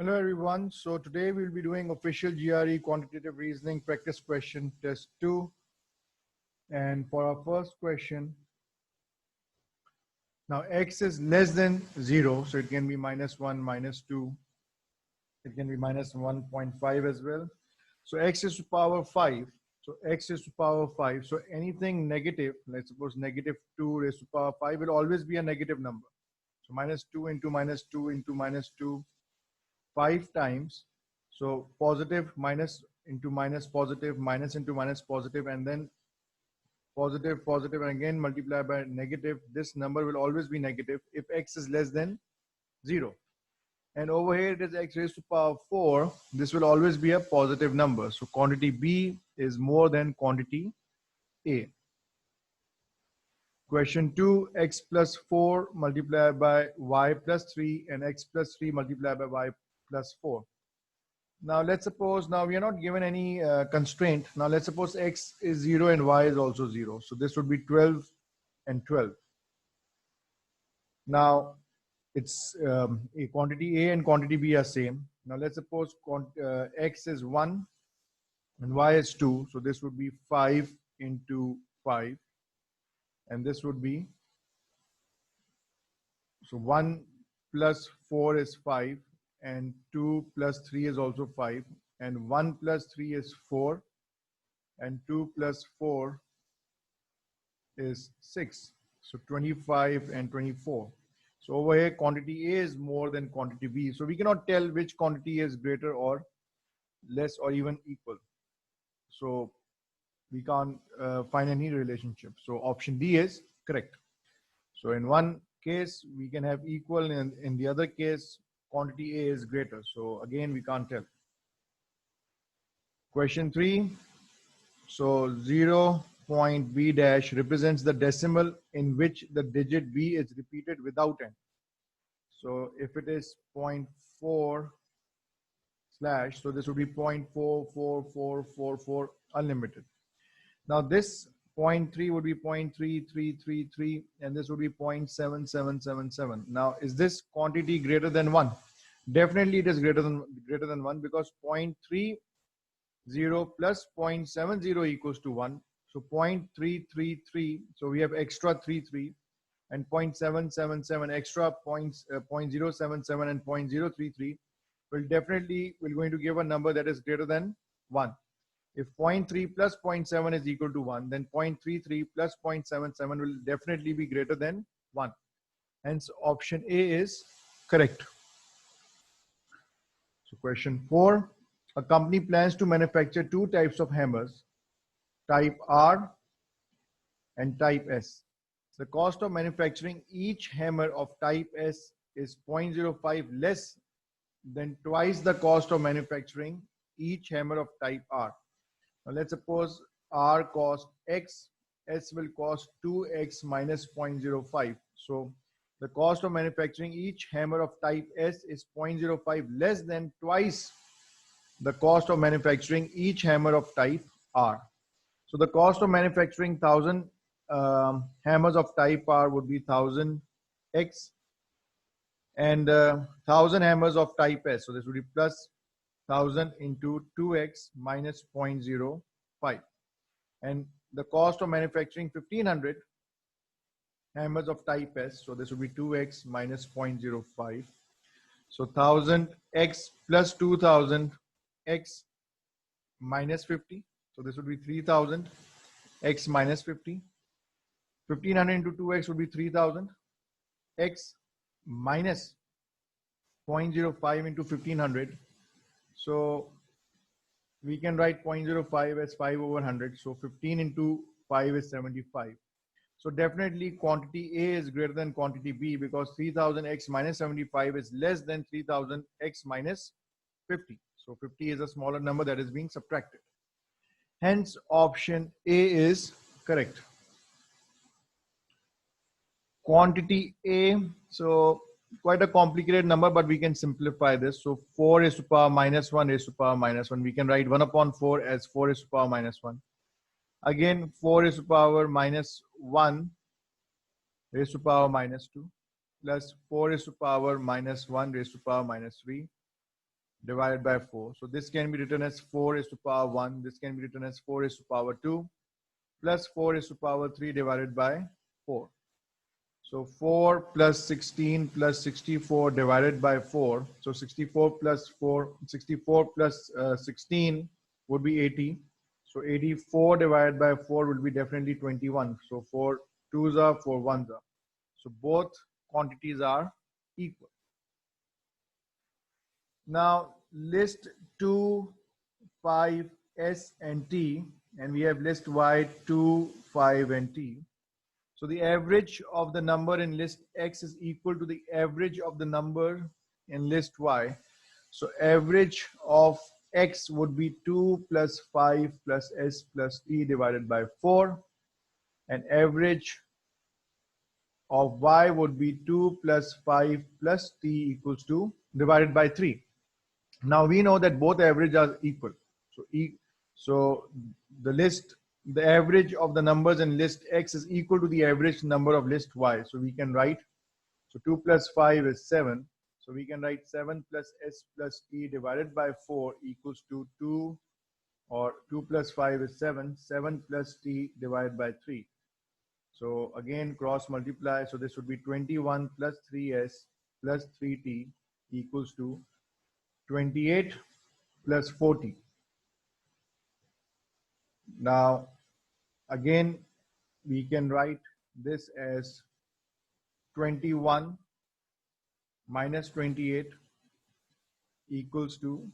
Hello everyone. So today we'll be doing official GRE quantitative reasoning practice question test 2. And for our first question, now x is less than 0. So it can be -1, -2. It can be -1.5 as well. So x is to power 5. So x is to power 5. So anything negative, let's suppose -2 raised to power 5 will always be a negative number. So -2 into -2 into -2. 5 times. So positive minus into minus positive, minus into minus positive, and then positive, positive, and again multiply by negative. This number will always be negative if x is less than 0. And over here it is x raised to power 4. This will always be a positive number. So quantity B is more than quantity A. Question 2, x plus 4 multiplied by y plus 3 and x plus 3 multiplied by y plus 4. Now let's suppose, now we are not given any constraint. Now let's suppose x is 0 and y is also 0. So this would be 12 and 12. Now it's a quantity A and quantity B are same. Now let's suppose x is 1 and y is 2. So this would be 5 into 5. And this would be, so 1 plus 4 is 5. And 2 plus 3 is also 5, and 1 plus 3 is 4, and 2 plus 4 is 6. So 25 and 24. So over here quantity A is more than quantity B. So we cannot tell which quantity is greater or less or even equal. So we can't find any relationship. So option D is correct. So in one case we can have equal, and in the other case quantity A is greater. So again, we can't tell. Question 3. So 0 point B dash represents the decimal in which the digit B is repeated without n. So if it is 0.4 slash, so this would be 0.44444 unlimited. Now this 0.3 would be 0.3333, and this would be 0.7777. Now, is this quantity greater than 1? Definitely it is greater than 1, because 0.30 plus 0.70 equals to 1. So 0.333, so we have extra 33, and 0.777 extra 0.077 and 0.033 will definitely going to give a number that is greater than 1. If 0.3 plus 0.7 is equal to 1, then 0.33 plus 0.77 will definitely be greater than 1. Hence, option A is correct. So question 4, a company plans to manufacture 2 types of hammers, type R and type S. The cost of manufacturing each hammer of type S is 0.05 less than twice the cost of manufacturing each hammer of type R. Now let's suppose R cost X, S will cost 2X minus 0.05. So the cost of manufacturing each hammer of type S is 0.05 less than twice the cost of manufacturing each hammer of type R. So the cost of manufacturing 1000 hammers of type R would be 1000X, and 1000 hammers of type S. So this would be plus 1000 into 2x minus 0.05, and the cost of manufacturing 1500 hammers of type S, so this would be 2x minus 0.05. So 1000x plus 2000x minus 50, so this would be 3000 x minus 50. 1500 into 2x would be 3000 x minus 0.05 into 1500. So we can write 0.05 as 5 over 100. So 15 into 5 is 75. So definitely quantity A is greater than quantity B, because 3000x minus 75 is less than 3000x minus 50. So 50 is a smaller number that is being subtracted. Hence option A is correct. Quantity A, so quite a complicated number, but we can simplify this. So 4 raised to power minus 1 raised to power minus 1. We can write 1 upon 4 as 4 raised to power minus 1. Again, 4 raised to power minus 1 raised to power minus 2 plus 4 raised to power minus 1 raised to power minus 3 divided by 4. So this can be written as 4 is to power 1. This can be written as 4 is to power 2 plus 4 is to power 3 divided by 4. So 4 plus 16 plus 64 divided by 4. So 64 plus 4, 64 plus 16 would be 80. So 84 divided by 4 will be definitely 21. So 4 2s are, 4 1s are. So both quantities are equal. Now list 2, 5, S and T, and we have list Y 2, 5 and T. So the average of the number in list X is equal to the average of the number in list Y. So average of X would be 2 plus 5 plus S plus T divided by 4. And average of Y would be 2 plus 5 plus T equals to divided by 3. Now we know that both average are equal. So the average of the numbers in list X is equal to the average number of list Y. So we can write, so 2 plus 5 is 7. So we can write 7 plus S plus T divided by 4 equals to 2, or 2 plus 5 is 7. 7 plus T divided by 3. So again, cross multiply. So this would be 21 plus 3S plus 3T equals to 28 plus 40. Now, again, we can write this as 21 minus 28 equals to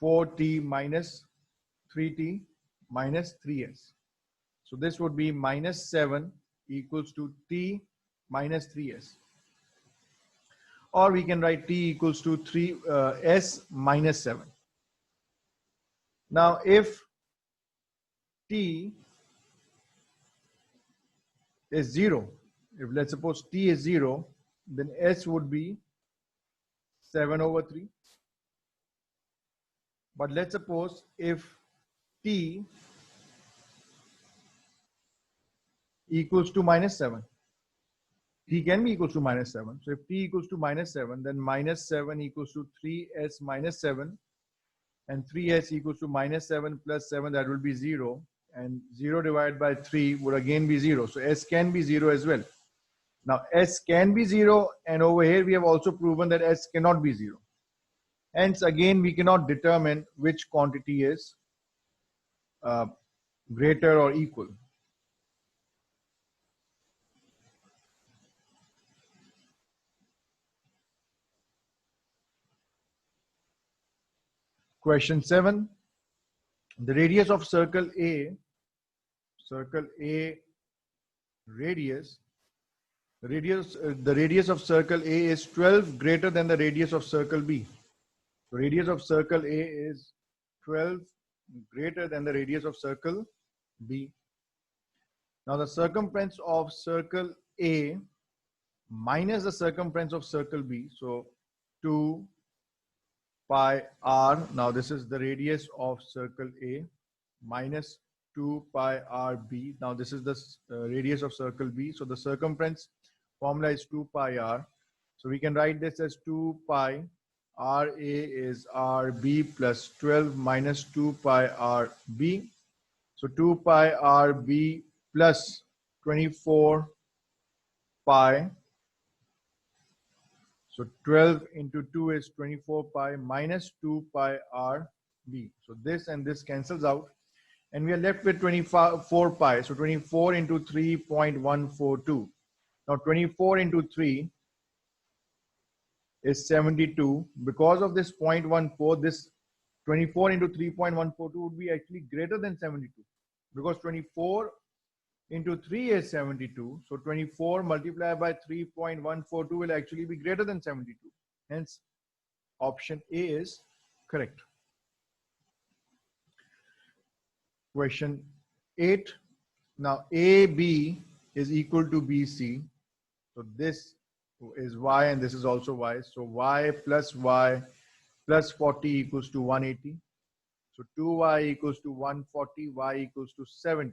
4T minus 3T minus 3S. So this would be minus 7 equals to T minus 3S. Or we can write T equals to 3S minus 7. Now, if T is 0, if let's suppose T is 0, then S would be 7 over 3. But let's suppose if T equals to minus 7, T can be equals to minus 7. So if T equals to minus 7, then minus 7 equals to 3S minus 7. And 3S equals to minus 7 plus 7, that will be 0. And 0 divided by 3 would again be 0. So S can be 0 as well. Now S can be 0, and over here we have also proven that S cannot be 0. Hence again we cannot determine which quantity is greater or equal. Question 7. The radius of circle A radius, the radius of circle A is 12 greater than the radius of circle B. The radius of circle A is 12 greater than the radius of circle B. Now the circumference of circle A minus the circumference of circle B. So 2 pi r. Now this is the radius of circle A minus 2 pi r b. Now this is the radius of circle B. So the circumference formula is 2 pi r. So we can write this as 2 pi r A is r b plus 12 minus 2 pi r b. So 2 pi r b plus 24 pi. So 12 into 2 is 24 pi minus 2 pi r b. So this and this cancels out, and we are left with 24 pi. So 24 into 3.142. Now 24 into 3 is 72. Because of this 0.14, this 24 into 3.142 would be actually greater than 72, because 24 into 3 is 72. So 24 multiplied by 3.142 will actually be greater than 72. Hence, option A is correct. Question 8. Now AB is equal to BC. So this is Y and this is also Y. So Y plus 40 equals to 180. So 2Y equals to 140, Y equals to 70.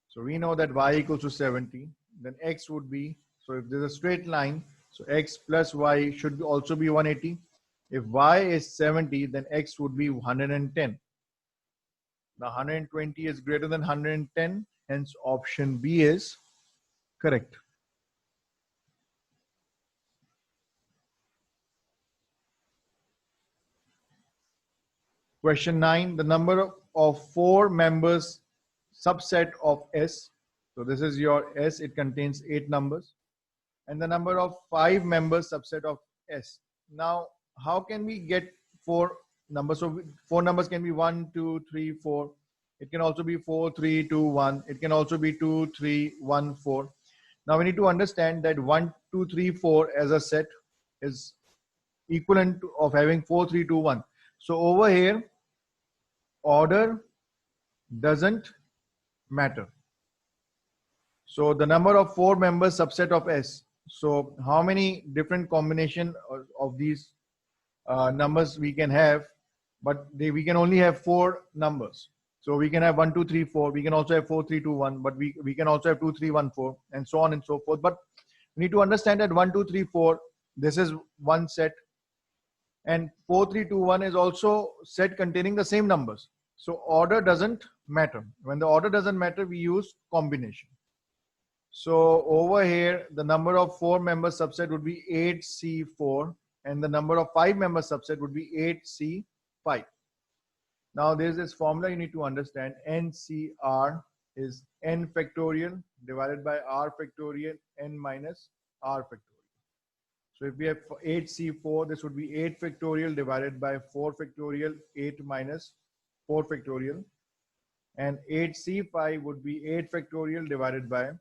So we know that Y equals to 70, then X would be, so if there's a straight line, So x plus y should also be 180. If y is 70, then x would be 110. Now 120 is greater than 110, hence option B is correct. Question 9, the number of 4 members subset of S. So this is your S, it contains 8 numbers. And the number of 5 members subset of S. Now, how can we get 4 numbers? So 4 numbers can be 1, 2, 3, 4. It can also be 4, 3, 2, 1. It can also be 2, 3, 1, 4. Now we need to understand that 1, 2, 3, 4 as a set is equivalent of having 4, 3, 2, 1. So over here, order doesn't matter. So the number of 4 members subset of S. So how many different combination of these numbers we can have, but we can only have 4 numbers. So we can have 1, 2, 3, 4. We can also have 4, 3, 2, 1. But we can also have 2, 3, 1, 4, and so on and so forth. But we need to understand that 1, 2, 3, 4. This is one set, and 4, 3, 2, 1 is also set containing the same numbers. So order doesn't matter. When the order doesn't matter, we use combination. So over here, the number of 4 member subset would be 8C4, and the number of 5 member subset would be 8C5. Now there's this formula you need to understand. NCR is n factorial divided by r factorial n minus r factorial. So if we have 8C4, this would be 8 factorial divided by 4 factorial, 8 minus 4 factorial. And 8C5 would be 8 factorial divided by,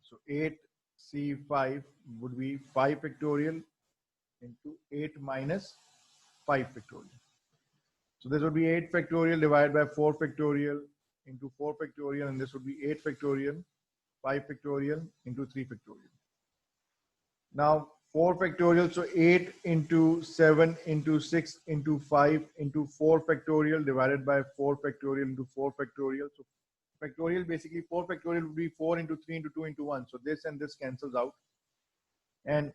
so 8C5 would be 5 factorial into 8 minus 5 factorial. So this would be 8 factorial divided by 4 factorial into 4 factorial, and this would be 8 factorial, 5 factorial into 3 factorial. Now 4 factorial, so 8 into 7 into 6 into 5 into 4 factorial divided by 4 factorial into 4 factorial. So factorial, basically 4 factorial would be 4 into 3 into 2 into 1. So this and this cancels out. And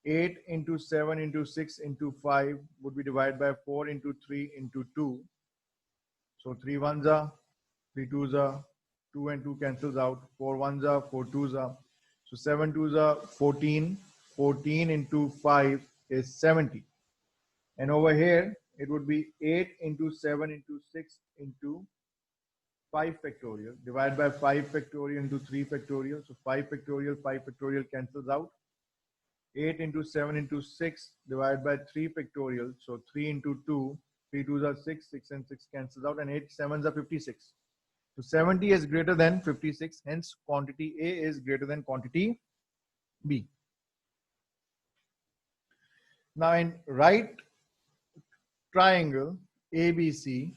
8 into 7 into 6 into 5 would be divided by 4 into 3 into 2. So 3 ones are, 3 twos are, 2 and 2 cancels out. 4 ones are, 4 twos are. So 7 twos are 14. 14 into 5 is 70. And over here, it would be 8 into 7 into 6 into 5 factorial divided by 5 factorial into 3 factorial. So 5 factorial cancels out. 8 into 7 into 6 divided by 3 factorial. So 3 into 2, 3 twos are 6, 6 and 6 cancels out, and 8 sevens are 56. So 70 is greater than 56, hence quantity A is greater than quantity B. Now in right triangle ABC,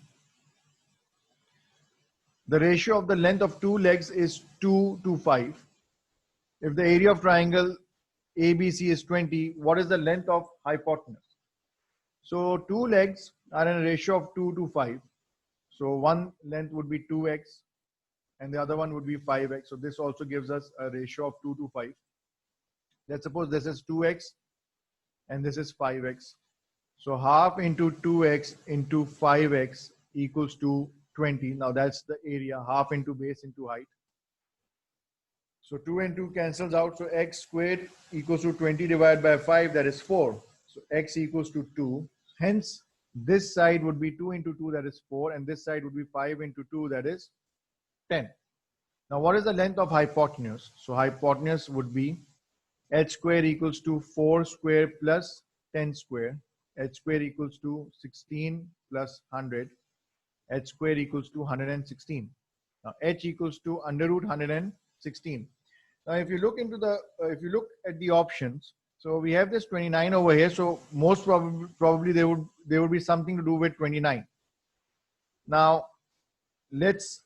the ratio of the length of 2 legs is 2 to 5. If the area of triangle ABC is 20, what is the length of hypotenuse? So 2 legs are in a ratio of 2 to 5. So one length would be 2x and the other one would be 5x. So this also gives us a ratio of 2 to 5. Let's suppose this is 2x and this is 5x. So half into 2x into 5x equals to 20. Now that's the area, half into base into height. So 2 and 2 cancels out. So x squared equals to 20 divided by 5, that is 4. So x equals to 2. Hence, this side would be 2 into 2, that is 4. And this side would be 5 into 2, that is 10. Now, what is the length of hypotenuse? So hypotenuse would be h square equals to 4 square plus 10 square. H square equals to 16 plus 100. H square equals to 116. Now, h equals to under root 116. Now, if you look into the, if you look at the options, so we have this 29 over here. So most probably there would be something to do with 29. Now, let's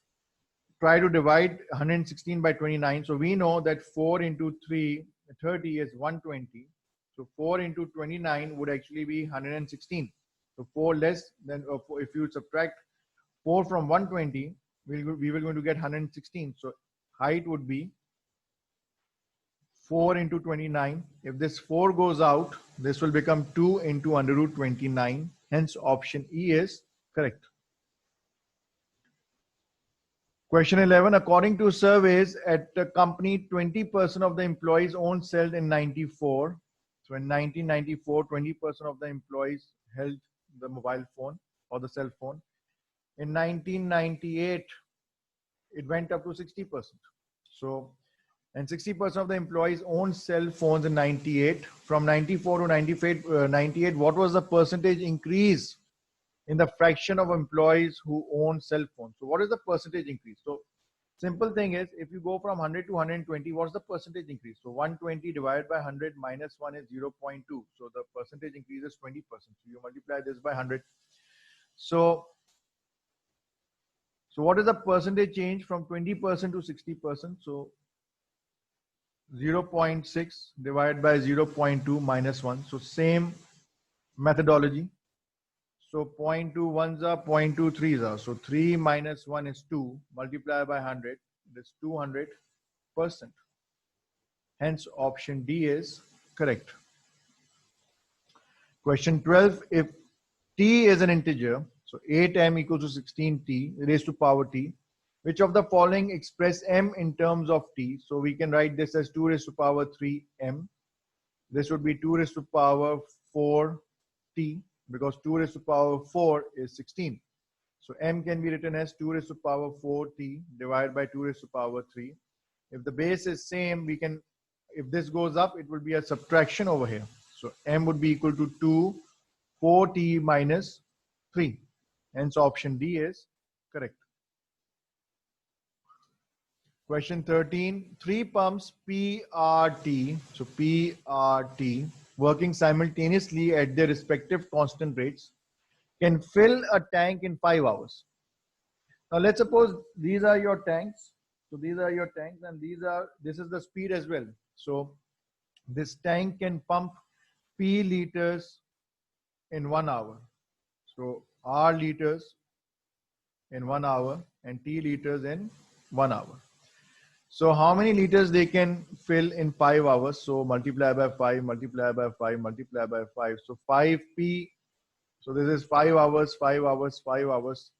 try to divide 116 by 29. So we know that 4 into 3, 30 is 120. So 4 into 29 would actually be 116. So 4 less than, if you subtract 4 from 120, we were going to get 116. So height would be 4 into 29. If this 4 goes out, this will become 2 into under root 29. Hence, option E is correct. Question 11. According to surveys at the company, 20% of the employees owned cell in 94. So in 1994, 20% of the employees held the mobile phone or the cell phone. In 1998, it went up to 60%. So, and 60% of the employees owned cell phones in 98. From 94 to 98, what was the percentage increase in the fraction of employees who own cell phones? So what is the percentage increase? So simple thing is, if you go from 100 to 120, what's the percentage increase? So 120 divided by 100 minus 1 is 0.2. So the percentage increase is 20%. So you multiply this by 100. So what is the percentage change from 20% to 60%? So 0.6 divided by 0.2 minus 1. So same methodology. So 0.2 ones are 0.2 threes are. So 3 minus 1 is 2. Multiply by 100. It is 200%. Hence option D is correct. Question 12. If t is an integer, so 8m equals to 16t raised to power t, which of the following express m in terms of t? So we can write this as 2 raised to power 3m. This would be 2 raised to power 4t, because 2 raised to power 4 is 16. So m can be written as 2 raised to power 4t divided by 2 raised to power 3. If the base is same, we can, if this goes up, it will be a subtraction over here. So m would be equal to 2 4t minus 3. Hence option D is correct. Question 13. 3 pumps PRT, so PRT, working simultaneously at their respective constant rates, can fill a tank in 5 hours. Now let's suppose these are your tanks. So these are your tanks, and this is the speed as well. So this tank can pump P liters in 1 hour. So R liters in 1 hour and T liters in 1 hour. So how many liters they can fill in 5 hours? So multiply by 5, multiply by 5, multiply by 5. So 5P. So this is 5 hours, 5 hours, 5 hours.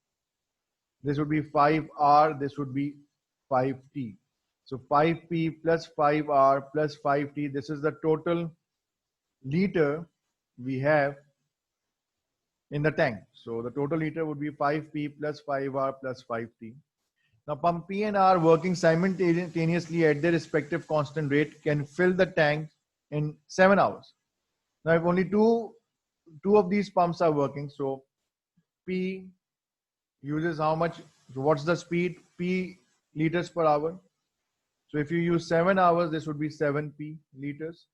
This would be 5R. This would be 5T. So 5P plus 5R plus 5T. This is the total liter we have in the tank. So the total liter would be 5P plus 5R plus 5T. Now pump P and R working simultaneously at their respective constant rate can fill the tank in 7 hours. Now if only two of these pumps are working, so P uses how much? So what's the speed? P liters per hour. So if you use 7 hours, this would be 7P liters.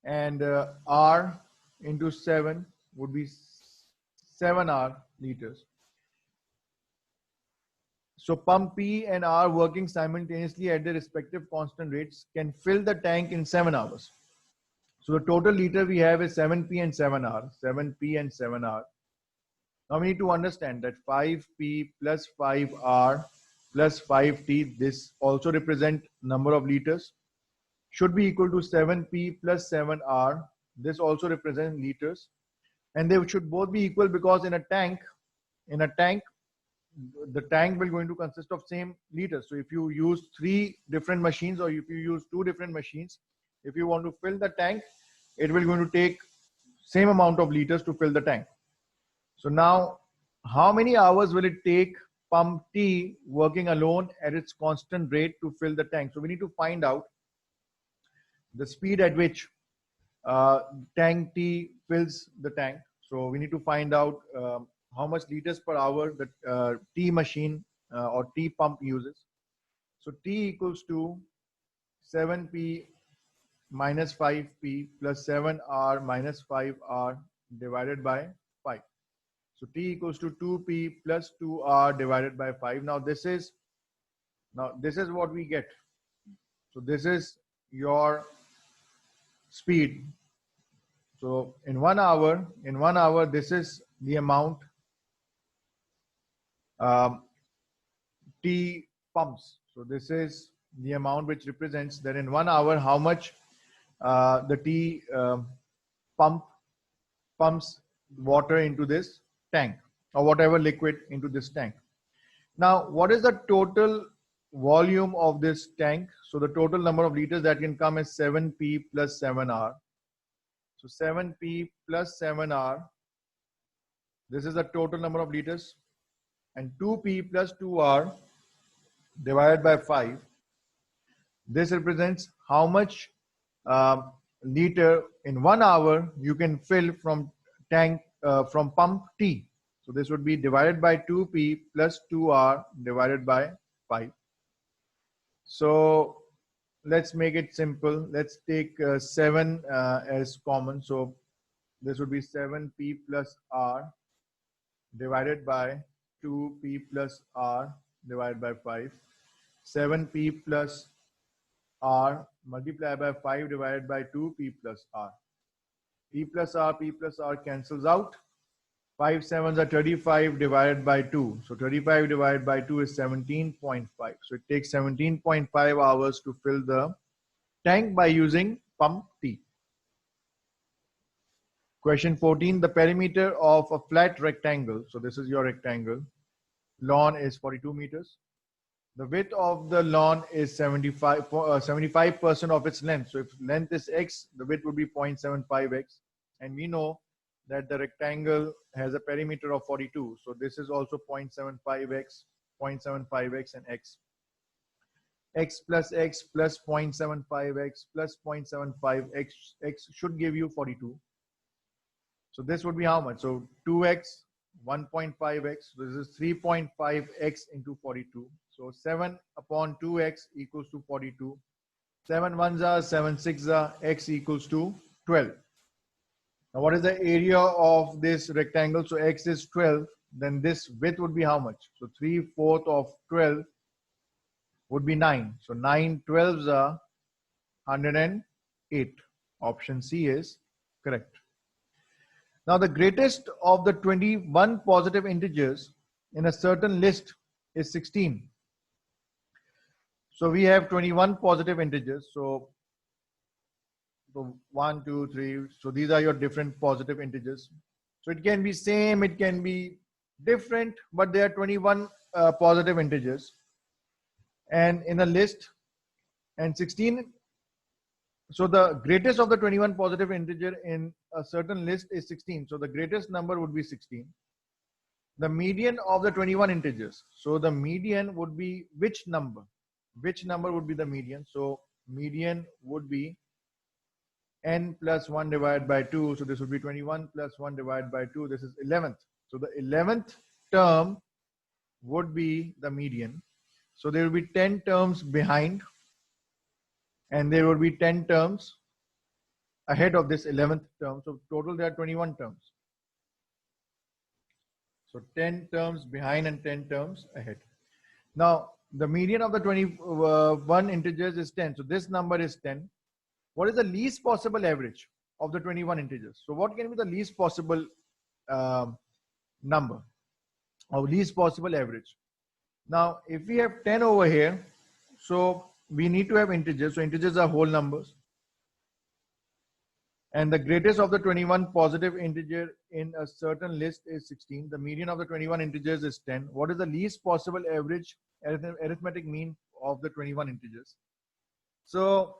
And R into 7 would be 7R liters. So pump P and R working simultaneously at their respective constant rates can fill the tank in 7 hours. So the total liter we have is 7P and 7R, 7P and 7R. Now we need to understand that 5P plus 5R plus 5T, this also represent number of liters, should be equal to 7P plus 7R. This also represents liters. And they should both be equal, because in a tank, the tank will going to consist of same liters. So if you use 3 different machines, or if you use 2 different machines, if you want to fill the tank, it will going to take same amount of liters to fill the tank. So now, how many hours will it take pump T working alone at its constant rate to fill the tank? So we need to find out the speed at which tank T fills the tank. So we need to find out how much liters per hour the T machine or T pump uses. So T equals to 7P minus 5P plus 7R minus 5R divided by 5. So T equals to 2P plus 2R divided by 5. Now this is what we get. So this is your speed. So in 1 hour, this is the amount T pumps. So this is the amount which represents that in 1 hour how much the tea pumps water into this tank or whatever liquid into this tank. Now, what is the total volume of this tank? So the total number of liters that can come is 7P plus 7R. So 7P plus 7R, this is the total number of liters, and 2P plus 2R divided by 5. This represents how much liter in 1 hour you can fill from tank from pump T. So this would be divided by 2P plus 2R divided by 5. So let's make it simple. Let's take 7 as common. So this would be 7P plus R divided by 2P plus R divided by 5. 7P plus R multiplied by 5 divided by 2P plus R. P plus R cancels out. 5 sevens are 35 divided by 2. So 35 divided by 2 is 17.5. So it takes 17.5 hours to fill the tank by using pump T. Question 14, the perimeter of a flat rectangle. So this is your rectangle. Lawn is 42 meters. The width of the lawn is 75% of its length. So if length is x, the width would be 0.75x. And we know that the rectangle has a perimeter of 42. So this is also 0.75x, 0.75x and x. X plus 0.75x plus 0.75x should give you 42. So this would be how much? So 2x, 1.5x. So this is 3.5x into 42. So 7 upon 2x equals to 42. 7 ones are, 7 sixes are, x equals to 12. Now what is the area of this rectangle? So x is 12. Then this width would be how much? So 3/4 of 12 would be 9. So 9 12s are 108. Option C is correct. Now the greatest of the 21 positive integers in a certain list is 16. So we have 21 positive integers. So 1, 2, 3. So these are your different positive integers. So it can be same, it can be different, but there are 21 positive integers. And in a list, and 16. So the greatest of the 21 positive integer in a certain list is 16. So the greatest number would be 16. The median of the 21 integers. So the median would be which number? Which number would be the median? So median would be n plus 1 divided by 2. So this would be 21 plus 1 divided by 2. This is 11th. So the 11th term would be the median. So there will be 10 terms behind, and there would be 10 terms ahead of this 11th term. So total there are 21 terms. So 10 terms behind and 10 terms ahead. Now the median of the 21 integers is 10. So this number is 10. What is the least possible average of the 21 integers? So what can be the least possible number or least possible average? Now if we have 10 over here, so we need to have integers. So integers are whole numbers. And the greatest of the 21 positive integer in a certain list is 16. The median of the 21 integers is 10. What is the least possible average arithmetic mean of the 21 integers? So,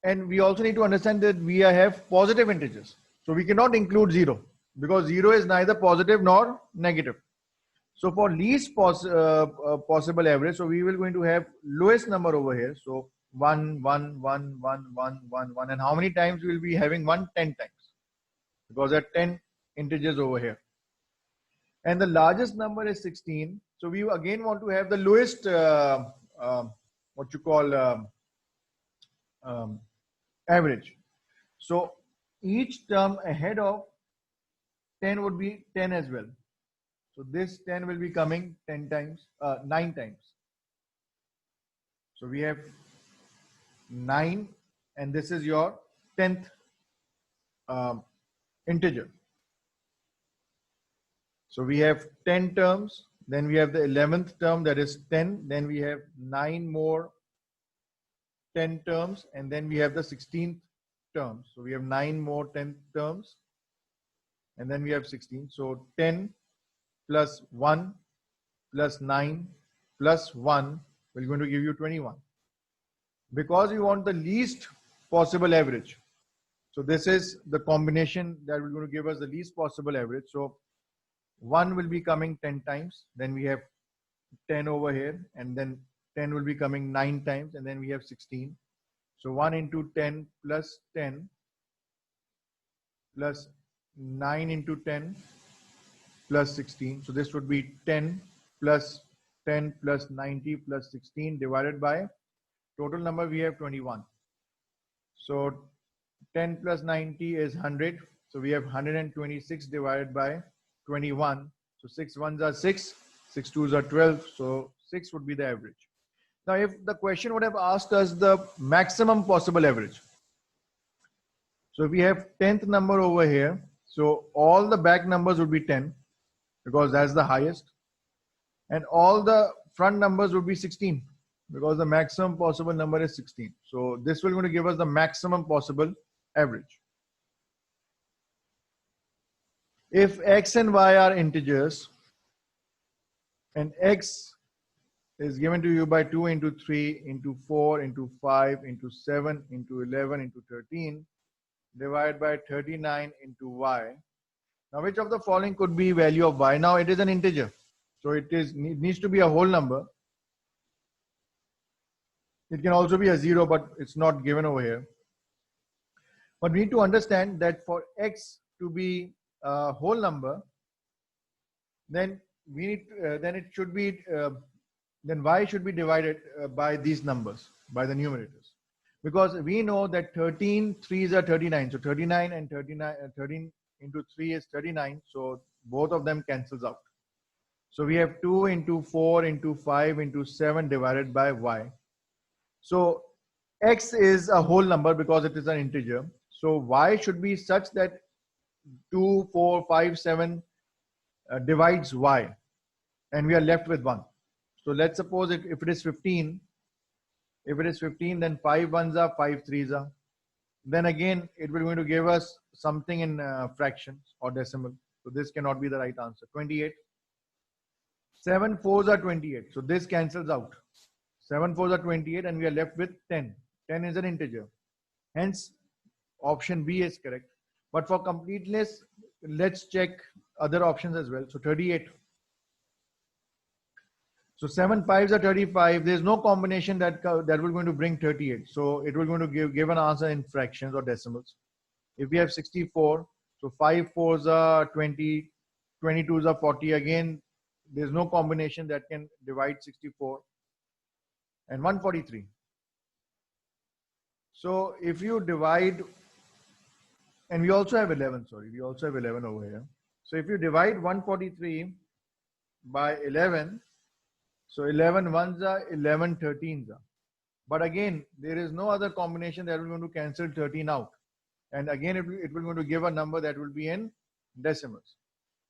and we also need to understand that we have positive integers. So we cannot include 0 because 0 is neither positive nor negative. So for least possible average, so we will going to have lowest number over here. So 1, 1, 1, 1, 1, 1, 1. And how many times we will be having 1? 10 times. Because there are 10 integers over here. And the largest number is 16. So we again want to have the lowest, what you call average. So each term ahead of 10 would be 10 as well. So this 10 will be coming 10 times, 9 times. So we have 9, and this is your 10th integer. So we have 10 terms then we have the 11th term, that is 10, then we have 9 more 10 terms, and then we have the 16th term. So we have 9 more 10 terms, and then we have 16. So 10 plus 1 plus 9 plus 1 will going to give you 21. Because we want the least possible average. So this is the combination that will going to give us the least possible average. So 1 will be coming 10 times, then we have 10 over here, and then 10 will be coming 9 times, and then we have 16. So 1 into 10 plus 10 plus 9 into 10 plus 16. So this would be 10 plus 10 plus 90 plus 16 divided by total number we have 21. So 10 plus 90 is 100. So we have 126 divided by 21. So 6 ones are 6, 6 twos are 12. So 6 would be the average. Now, if the question would have asked us the maximum possible average. So if we have 10th number over here, so all the back numbers would be 10 because that's the highest. And all the front numbers would be 16 because the maximum possible number is 16. So this will going to give us the maximum possible average. If x and y are integers and x is given to you by 2 into 3 into 4 into 5 into 7 into 11 into 13 divided by 39 into y. Now which of the following could be value of y? Now it is an integer. So it needs to be a whole number. It can also be a 0, but it's not given over here. But we need to understand that for x to be a whole number, then we need then it should be then y should be divided by these numbers, by the numerators, because we know that 13 3s are 39. So 39 and 39 13 into 3 is 39. So both of them cancels out. So we have 2 into 4 into 5 into 7 divided by y. So x is a whole number because it is an integer. So y should be such that 2, 4, 5, 7 divides y, and we are left with 1. So let's suppose if it is 15, then 5 ones are 5 threes are. Then again, it will going to give us something in fractions or decimal. So this cannot be the right answer. 28. 7 fours are 28. So this cancels out. 7 fours are 28, and we are left with 10. 10 is an integer. Hence, option B is correct. But for completeness, let's check other options as well. So 38. So 7 5s are 35. There's no combination that will going to bring 38. So it will going to give an answer in fractions or decimals. If we have 64, so 5 4s are 20, 22s are 40. Again, there's no combination that can divide 64. And 143. So if you divide, and we also have 11, sorry, we also have 11 over here. So if you divide 143 by 11, so 11 ones are 11 13s are. But again, there is no other combination that will going to cancel 13 out. And again, it will going to give a number that will be in decimals.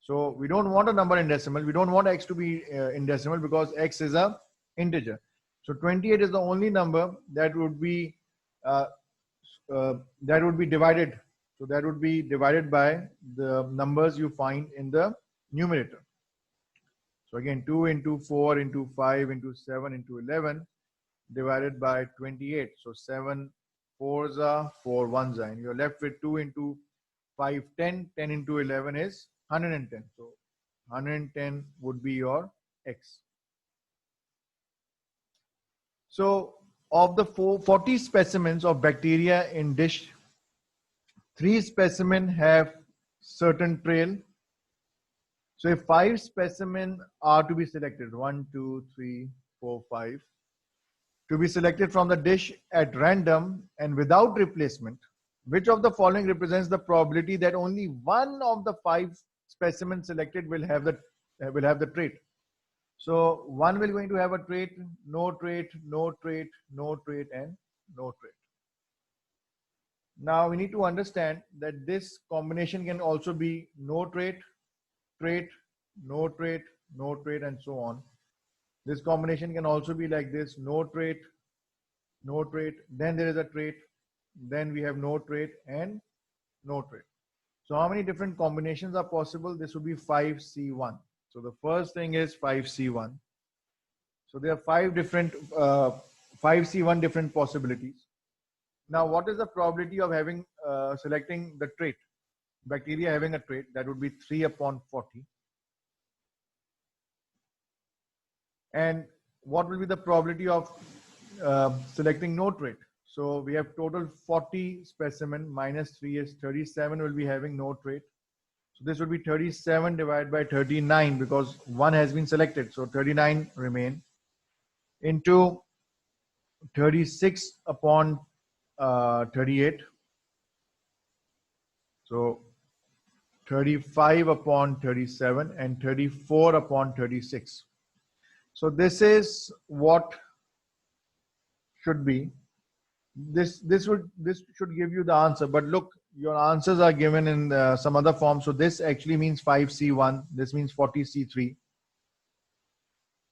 So we don't want a number in decimal. We don't want x to be in decimal because x is a integer. So 28 is the only number that would be divided. So that would be divided by the numbers you find in the numerator. So again, 2 into 4 into 5 into 7 into 11 divided by 28. So 7 4s are 4 1s are, and you're left with 2 into 5 10. 10 into 11 is 110. So 110 would be your x. So of the 40 specimens of bacteria in dish, 3 specimens have certain trail. So if 5 specimens are to be selected, 1, 2, 3, 4, 5, to be selected from the dish at random and without replacement, which of the following represents the probability that only one of the 5 specimens selected will have the trait? So one will going to have a trait, no trait, no trait, no trait, and no trait. Now we need to understand that this combination can also be no trait, trait, no trait, no trait, and so on. This combination can also be like this: no trait, then there is a trait, then we have no trait and no trait. So how many different combinations are possible? This would be 5C1. So the first thing is 5C1. So there are 5C1 different possibilities. Now, what is the probability of having selecting the trait? Bacteria having a trait, that would be 3 upon 40. And what will be the probability of selecting no trait? So we have total 40 specimen minus 3 is 37 will be having no trait. So this would be 37 divided by 39 because 1 has been selected. So 39 remain into 36 upon 38. So 35 upon 37 and 34 upon 36. So this is what should be. This should give you the answer. But look, your answers are given in some other form. So this actually means 5C1. This means 40C3.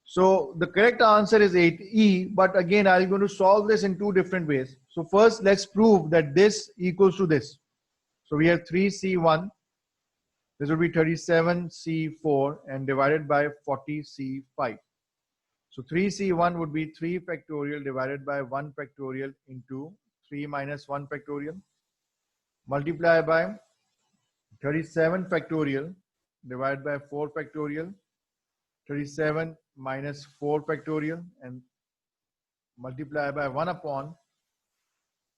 So the correct answer is 8E. But again, I'm going to solve this in two different ways. So first, let's prove that this equals to this. So we have 3C1. This would be 37C4 and divided by 40C5. So 3C1 would be 3 factorial divided by 1 factorial into 3 minus 1 factorial. Multiply by 37 factorial divided by 4 factorial. 37 minus 4 factorial and multiply by 1 upon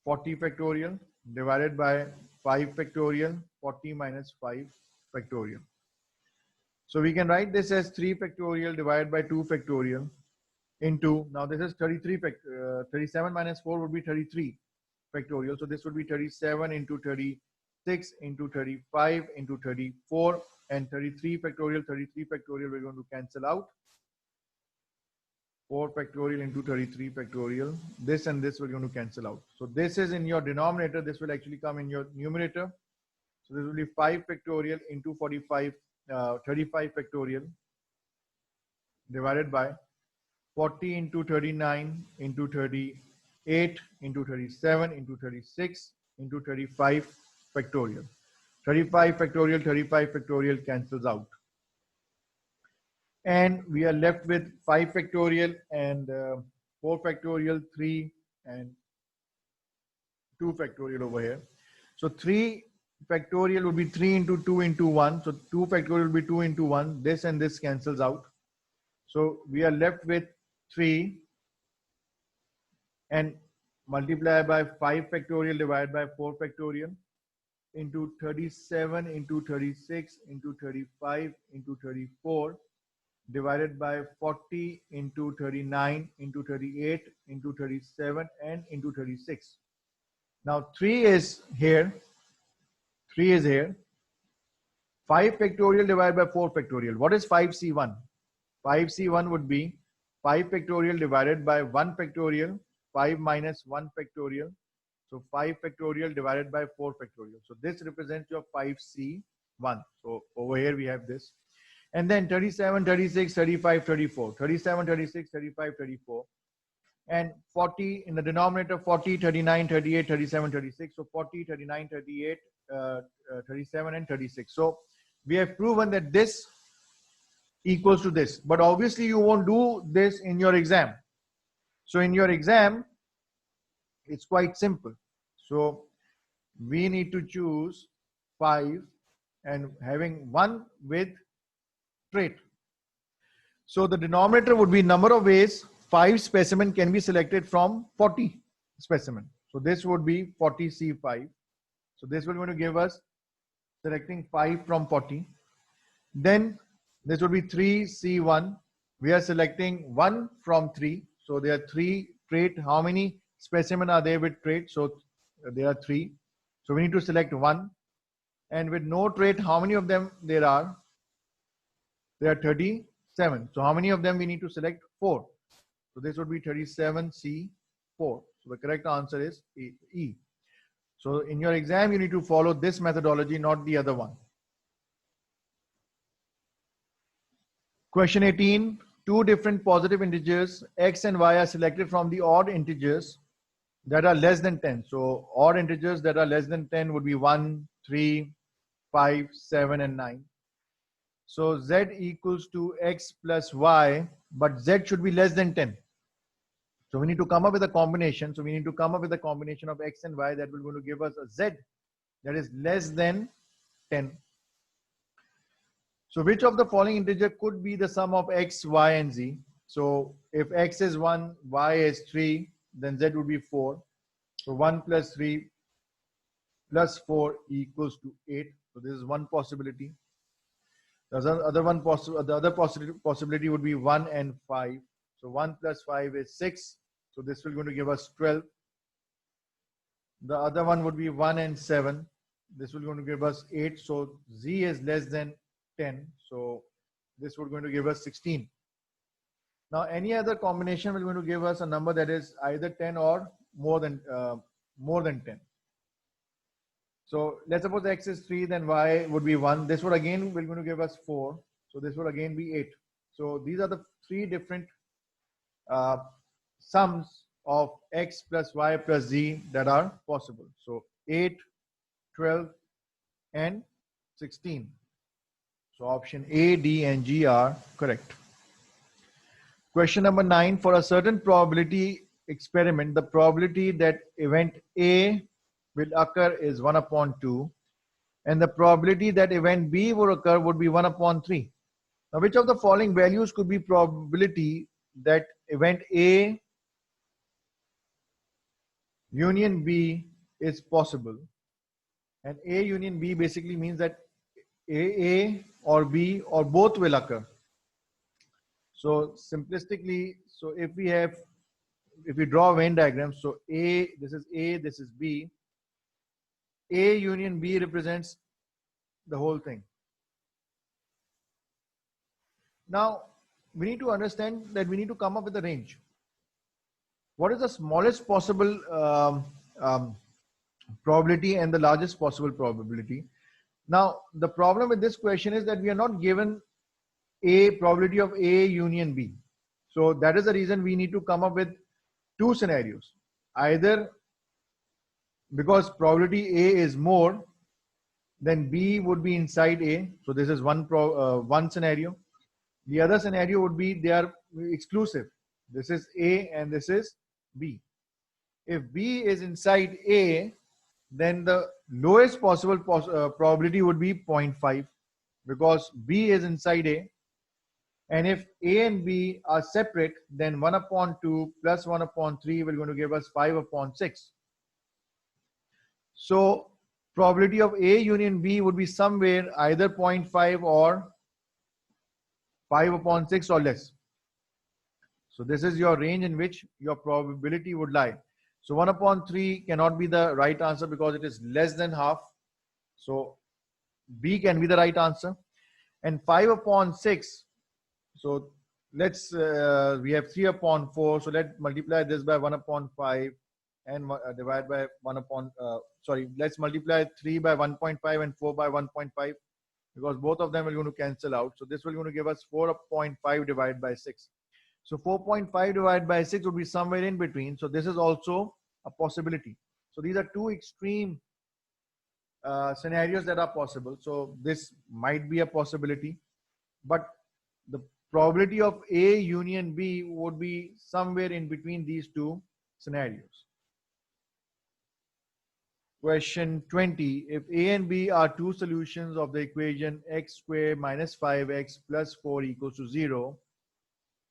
40 factorial divided by 5 factorial. 40 minus 5 factorial. So we can write this as 3 factorial divided by 2 factorial into, now this is 37 minus 4 would be 33 factorial. So this would be 37 into 36 into 35 into 34 and 33 factorial. 33 factorial we're going to cancel out. 4 factorial into 33 factorial. This and this we're going to cancel out. So this is in your denominator. This will actually come in your numerator. So this will be 5 factorial into 35 factorial divided by 40 into 39 into 38 into 37 into 36 into 35 factorial. 35 factorial cancels out. And we are left with 5 factorial and 4 factorial, 3 and 2 factorial over here. So 3 factorial would be 3 into 2 into 1. So 2 factorial will be 2 into 1. This and this cancels out. So we are left with 3 and multiply by 5 factorial divided by 4 factorial into 37 into 36 into 35 into 34 divided by 40 into 39 into 38 into 37 and into 36. Now 3 is here. 3 is here. 5 factorial divided by 4 factorial. What is 5C1? 5C1 would be 5 factorial divided by 1 factorial, 5 minus 1 factorial. So 5 factorial divided by 4 factorial. So this represents your 5C1. So over here we have this. And then 37, 36, 35, 34. 37, 36, 35, 34. And 40 in the denominator, 40, 39, 38, 37, 36. So 40, 39, 38, 37 and 36. So we have proven that this equals to this. But obviously you won't do this in your exam. So in your exam, it's quite simple. So we need to choose 5 and having 1 with trait. So the denominator would be number of ways 5 specimen can be selected from 40 specimen. So this would be 40C5. So this will going to give us selecting 5 from 40. Then this would be 3C1. We are selecting 1 from 3. So there are 3 trait. How many specimen are there with trait? So there are 3. So we need to select 1. And with no trait, how many of them there are? There are 37. So how many of them we need to select? 4. So this would be 37C4. So the correct answer is E. So in your exam, you need to follow this methodology, not the other one. Question 18. Two different positive integers x and y are selected from the odd integers that are less than 10. So odd integers that are less than 10 would be 1, 3, 5, 7, and 9. So z equals to x plus y, but z should be less than 10. So we need to come up with a combination. So we need to come up with a combination of x and y that will going to give us a z that is less than 10. So which of the following integer could be the sum of x, y, and z? So if x is 1, y is 3, then z would be 4. So 1 plus 3 plus 4 equals to 8. So this is one possibility. The other possibility would be 1 and 5. So 1 plus 5 is 6. So this will going to give us 12. The other one would be 1 and 7. This will going to give us 8. So z is less than 10. So this would going to give us 16. Now any other combination will going to give us a number that is either 10 or more than 10. So let's suppose x is 3, then y would be 1. This would again will going to give us 4. So this would again be 8. So these are the three different sums of x plus y plus z that are possible. So 8, 12, and 16. So option A, D, and G are correct. Question number 9. For a certain probability experiment, the probability that event A will occur is 1 upon 2. And the probability that event B will occur would be 1 upon 3. Now, which of the following values could be probability that event A union B is possible? And A union B basically means that A or B or both will occur. So simplistically, so if we draw a Venn diagram, so this is B. A union B represents the whole thing. Now, we need to understand that we need to come up with a range. What is the smallest possible probability and the largest possible probability? Now, the problem with this question is that we are not given a probability of A union B. So that is the reason we need to come up with two scenarios. Either because probability A is more, then B would be inside A. So this is one scenario. The other scenario would be they are exclusive. This is A and this is B. If B is inside A, then the lowest possible probability would be 0.5 because B is inside A. And if A and B are separate, then 1 upon 2 plus 1 upon 3 will going to give us 5 upon 6. So probability of A union B would be somewhere either 0.5 or 5 upon 6 or less. So this is your range in which your probability would lie. So 1 upon 3 cannot be the right answer because it is less than half. So B can be the right answer. And 5 upon 6. So let's, we have 3 upon 4. So let's multiply this by 1 upon 5 and divide by 1 upon, let's multiply 3 by 1.5 and 4 by 1.5 because both of them are going to cancel out. So this will going to give us 4.5 divided by 6. So 4.5 divided by 6 would be somewhere in between. So this is also a possibility. So these are two extreme scenarios that are possible. So this might be a possibility, but the probability of A union B would be somewhere in between these two scenarios. Question 20. If A and B are two solutions of the equation x squared minus 5x plus 4 equals to 0,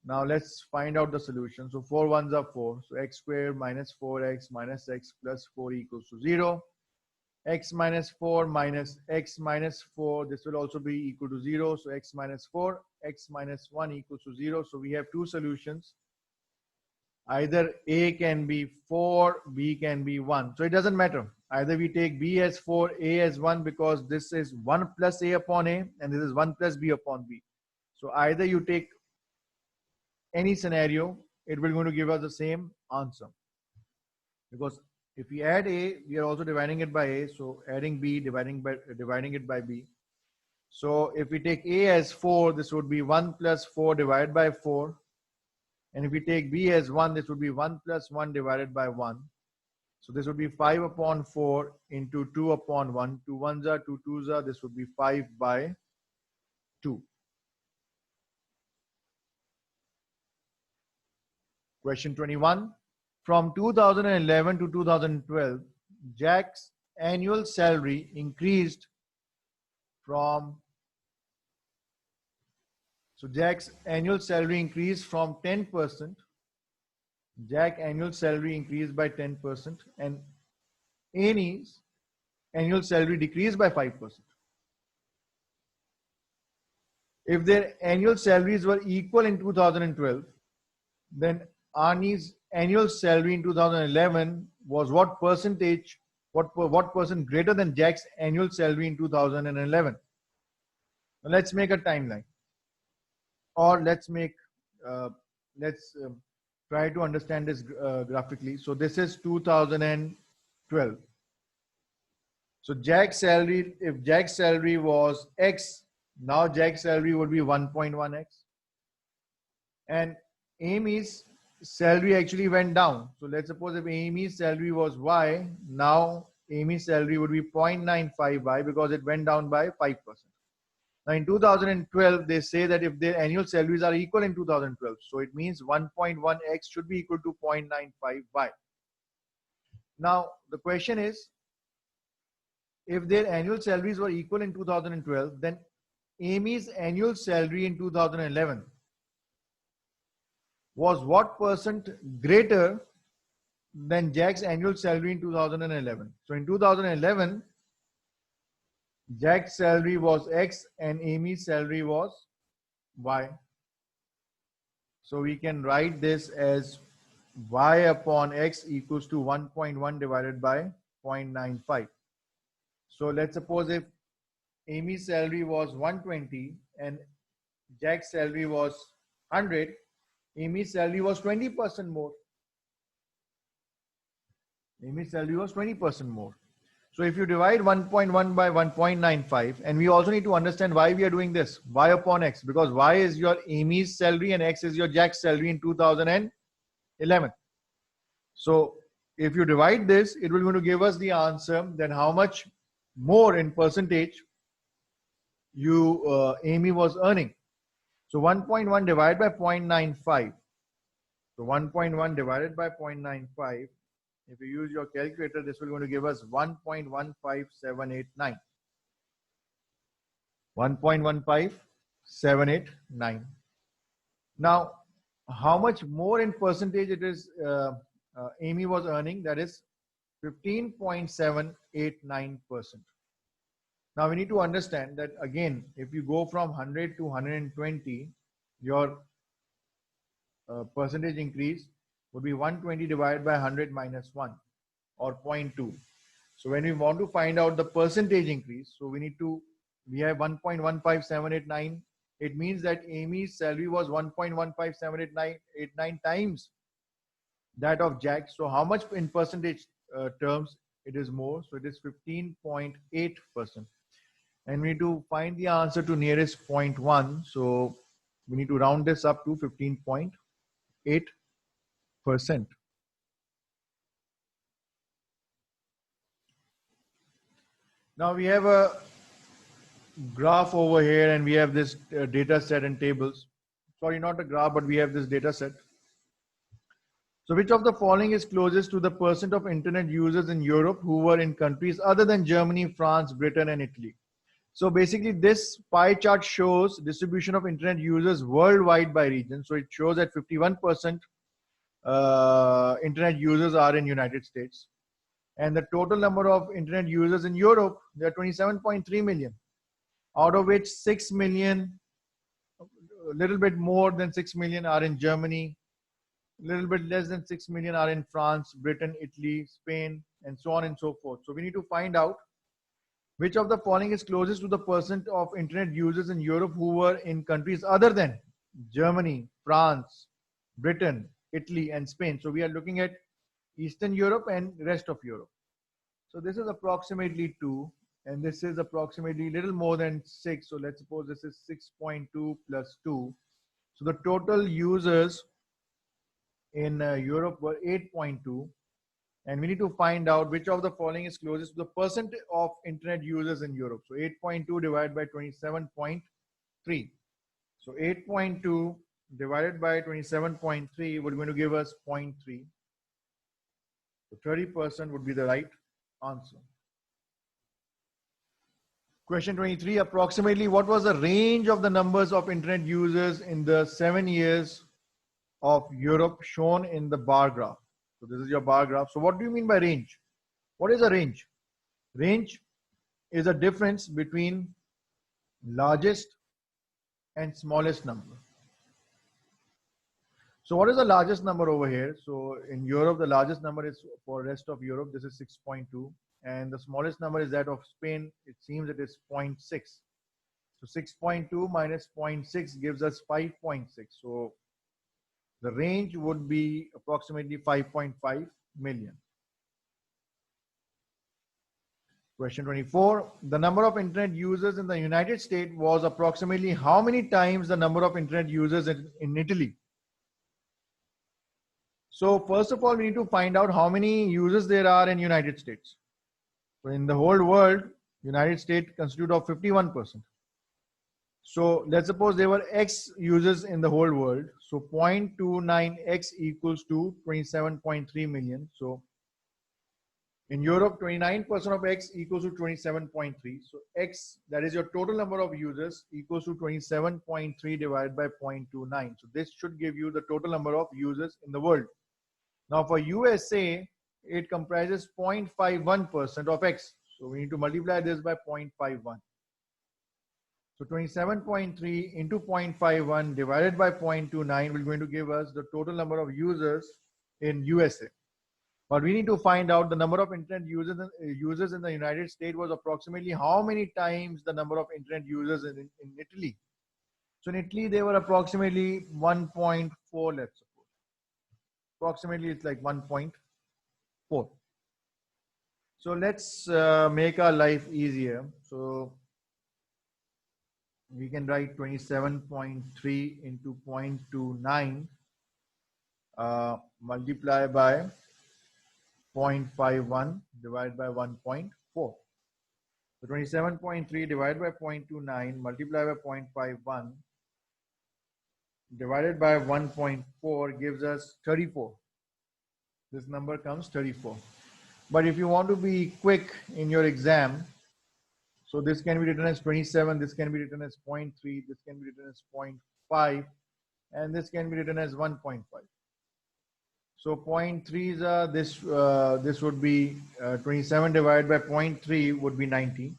now let's find out the solution. So 4 ones are 4. So x squared minus 4x minus x plus 4 equals to 0. X minus 4 minus x minus 4. This will also be equal to 0. So x minus 4, x minus 1 equals to 0. So we have two solutions. Either A can be 4, B can be 1. So it doesn't matter. Either we take B as 4, A as 1 because this is 1 plus A upon A and this is 1 plus B upon B. So either you take any scenario, it will going to give us the same answer. Because if we add A, we are also dividing it by A. So adding B, dividing it by B. So if we take A as 4, this would be 1 plus 4 divided by 4. And if we take B as 1, this would be 1 plus 1 divided by 1. So this would be 5 upon 4 into 2 upon 1. 2 ones are, 2 twos are. This would be 5 by 2. Question 21. From 2011 to 2012, Jack's annual salary increased from, so Jack's annual salary increased from 10%. Jack annual salary increased by 10% and Amy's annual salary decreased by 5%. If their annual salaries were equal in 2012, then Arnie's annual salary in 2011 was what percentage, what percent greater than Jack's annual salary in 2011? Now let's make a timeline, or let's try to understand this graphically. So this is 2012. So Jack's salary, if Jack's salary was X, now Jack's salary would be 1.1x. And Amy's salary actually went down. So let's suppose if Amy's salary was Y, now Amy's salary would be 0.95y because it went down by 5%. Now in 2012, they say that if their annual salaries are equal in 2012, so it means 1.1x should be equal to 0.95y. Now the question is, if their annual salaries were equal in 2012, then Amy's annual salary in 2011 was what percent greater than Jack's annual salary in 2011? So in 2011, Jack's salary was X and Amy's salary was Y. So we can write this as Y upon X equals to 1.1 divided by 0.95. So let's suppose if Amy's salary was 120 and Jack's salary was 100, Amy's salary was 20% more. Amy's salary was 20% more. So if you divide 1.1 by 1.95, and we also need to understand why we are doing this, Y upon X, because Y is your Amy's salary and X is your Jack's salary in 2011. So if you divide this, it will going to give us the answer, then how much more in percentage Amy was earning. So 1.1 divided by 0.95. So 1.1 divided by 0.95. If you use your calculator, this will going to give us 1.15789. 1.15789. Now, how much more in percentage it is Amy was earning? That is 15.789%. Now we need to understand that again, if you go from 100 to 120, your percentage increase would be 120 divided by 100 minus 1 or 0.2. So when we want to find out the percentage increase, so we have 1.15789. It means that Amy's salary was 1.15789 times that of Jack. So how much in percentage terms it is more? So it is 15.8%. And we need to find the answer to nearest 0.1. So we need to round this up to 15.8%. Now we have a graph over here and we have this data set and tables. Sorry, not a graph, but we have this data set. So which of the following is closest to the percent of internet users in Europe who were in countries other than Germany, France, Britain, and Italy? So basically this pie chart shows distribution of internet users worldwide by region. So it shows that 51% internet users are in United States. And the total number of internet users in Europe, there are 27.3 million, out of which 6 million, a little bit more than 6 million are in Germany, a little bit less than 6 million are in France, Britain, Italy, Spain, and so on and so forth. So we need to find out which of the following is closest to the percent of internet users in Europe who were in countries other than Germany, France, Britain, Italy, and Spain. So we are looking at Eastern Europe and rest of Europe. So this is approximately 2. and this is approximately little more than 6. So let's suppose this is 6.2 plus 2. So the total users in Europe were 8.2. And we need to find out which of the following is closest to the percent of internet users in Europe. So 8.2 divided by 27.3. So 8.2 divided by 27.3 would going to give us 0.3. So 30% would be the right answer. Question 23, approximately what was the range of the numbers of internet users in the 7 years of Europe shown in the bar graph? So this is your bar graph. So what do you mean by range? What is a range? Range is a difference between largest and smallest number. So what is the largest number over here? So in Europe, the largest number is for rest of Europe. This is 6.2. And the smallest number is that of Spain. It seems it is 0.6. So 6.2 minus 0.6 gives us 5.6. So the range would be approximately 5.5 million. Question 24. The number of internet users in the United States was approximately how many times the number of internet users in Italy? So first of all, we need to find out how many users there are in United States. So in the whole world, United States constitute of 51%. So let's suppose there were X users in the whole world. So 0.29X equals to 27.3 million. So in Europe, 29% of X equals to 27.3. So X, that is your total number of users, equals to 27.3 divided by 0.29. So this should give you the total number of users in the world. Now for USA, it comprises 0.51% of X. So we need to multiply this by 0.51. So 27.3 into 0.51 divided by 0.29 will going to give us the total number of users in USA. But we need to find out the number of internet users in the United States was approximately how many times the number of internet users in Italy. So in Italy, they were approximately 1.4, let's suppose. Approximately it's like 1.4. So let's make our life easier. So we can write 27.3 into 0.29 multiply by 0.51 divided by 1.4. So 27.3 divided by 0.29 multiplied by 0.51 divided by 1.4 gives us 34. This number comes 34. But if you want to be quick in your exam, so this can be written as 27, this can be written as 0.3, this can be written as 0.5, and this can be written as 1.5. So 0.3 is this would be 27 divided by 0.3 would be 90.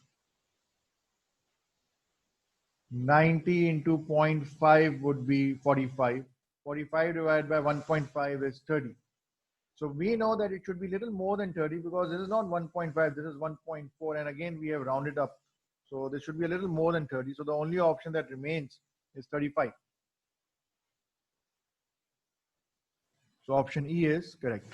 90 into 0.5 would be 45. 45 divided by 1.5 is 30. So we know that it should be little more than 30 because this is not 1.5, this is 1.4, and again we have rounded up. So this should be a little more than 30. So the only option that remains is 35. So option E is correct.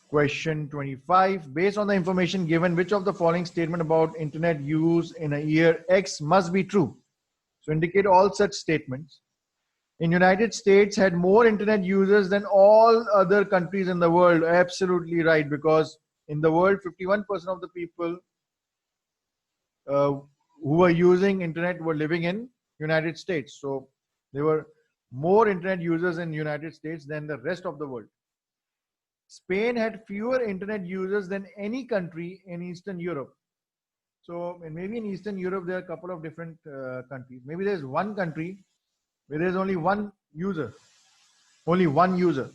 Question 25. Based on the information given, which of the following statement about internet use in a year X must be true? So indicate all such statements. In United States had more internet users than all other countries in the world. Absolutely right, because in the world 51% of the people who were using internet were living in United States. So there were more internet users in United States than the rest of the world. Spain had fewer internet users than any country in Eastern Europe. So maybe in Eastern Europe there are a couple of different countries. Maybe there's one country where there's only one user. Only one user.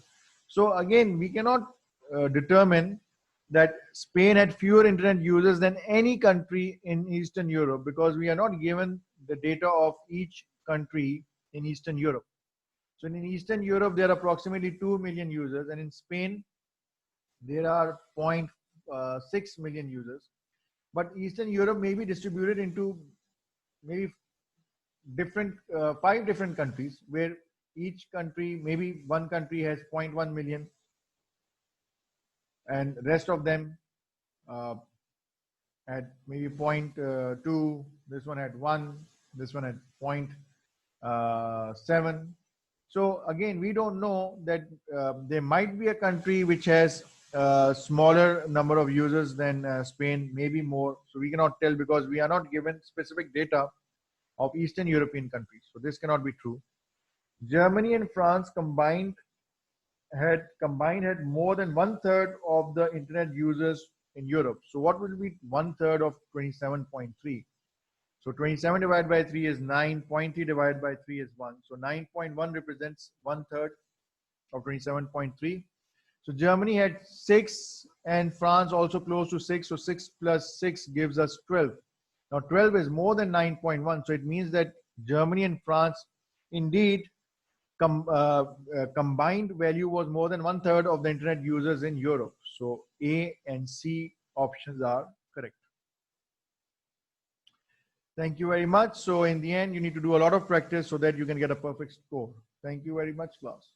So again, we cannot determine that Spain had fewer internet users than any country in Eastern Europe because we are not given the data of each country in Eastern Europe. So in Eastern Europe, there are approximately 2 million users, and in Spain, there are 0.6 million users. But Eastern Europe may be distributed into maybe different 5 different countries, where each country, maybe one country has 0.1 million, and rest of them had maybe 0.2, this one had 1, this one had 0.7. So again, we don't know that there might be a country which has a smaller number of users than Spain, maybe more. So we cannot tell because we are not given specific data of Eastern European countries. So this cannot be true. Germany and France combined had more than 1/3 of the internet users in Europe. So what will be 1/3 of 27.3? So 27 divided by 3 is 9, 0.3 divided by 3 is 1. So 9.1 represents 1/3 of 27.3. So Germany had 6 and France also close to 6. So 6 plus 6 gives us 12. Now 12 is more than 9.1. So it means that Germany and France indeed combined value was more than 1/3 of the internet users in Europe. So A and C options are correct. Thank you very much. So in the end, you need to do a lot of practice so that you can get a perfect score. Thank you very much, class.